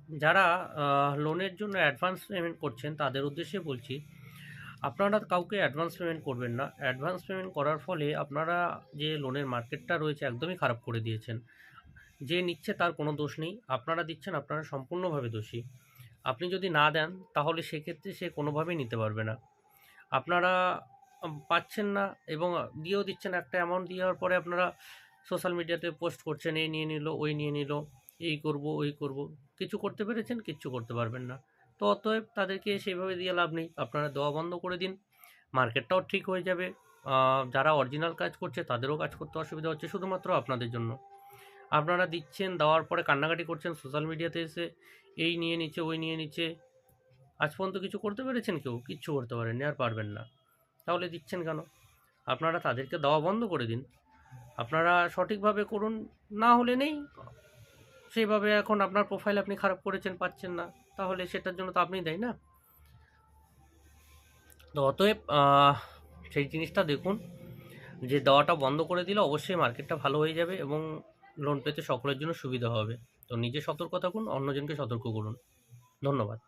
যারা লোনের জন্য অ্যাডভান্স পেমেন্ট করছেন তাদের উদ্দেশ্যে বলছি, আপনারা কাউকে অ্যাডভান্স পেমেন্ট করবেন না। অ্যাডভান্স পেমেন্ট করার ফলে আপনারা যে লোনের মার্কেটটা রয়েছে একদমই খারাপ করে দিয়েছেন। যে নিচ্ছে তার কোনো দোষ নেই, আপনারা দিচ্ছেন, আপনারা সম্পূর্ণভাবে দোষী। আপনি যদি না দেন তাহলে সেক্ষেত্রে সে কোনোভাবেই নিতে পারবে না। আপনারা পাচ্ছেন না এবং দিয়েও দিচ্ছেন, একটা অ্যামাউন্ট দেওয়ার পরে আপনারা সোশ্যাল মিডিয়াতে পোস্ট করছেন, এই নিয়ে নিল, ওই নিয়ে নিল, এই করব, ওই করব। কিছু করতে পেরেছেন? কিচ্ছু করতে পারবেন না। তো অতএব তাদেরকে সেইভাবে দিয়ে লাভ নেই। আপনারা দেওয়া বন্ধ করে দিন। মার্কেটটাও ঠিক হয়ে যাবে। যারা অরিজিনাল কাজ করছে তাদেরও কাজ করতে অসুবিধা হচ্ছে শুধুমাত্র আপনাদের জন্য। আপনারা দিচ্ছেন, দেওয়ার পরে কান্নাকাটি করছেন সোশ্যাল মিডিয়াতে এসে, এই নিয়ে নিচ্ছে, ওই নিয়ে নিচ্ছে। আজ পর্যন্ত কিছু করতে পেরেছেন কেউ? কিচ্ছু করতে পারেননি, আর পারবেন না। তাহলে দিচ্ছেন কেন? আপনারা তাদেরকে দেওয়া বন্ধ করে দিন। আপনারা সঠিকভাবে করুন, না হলে নেই। সেইভাবে এখন আপনার প্রোফাইল আপনি খারাপ করেছেন, পাচ্ছেন না, তাহলে সেটার জন্য তো আপনিই দায়ী না? তো অতএব সেই জিনিসটা দেখুন, যে দেওয়াটা বন্ধ করে দিলে অবশ্যই মার্কেটটা ভালো হয়ে যাবে এবং লোন পেতে সকলের জন্য সুবিধা হবে। তো নিজে সতর্ক থাকুন, অন্যজনকে সতর্ক করুন। ধন্যবাদ।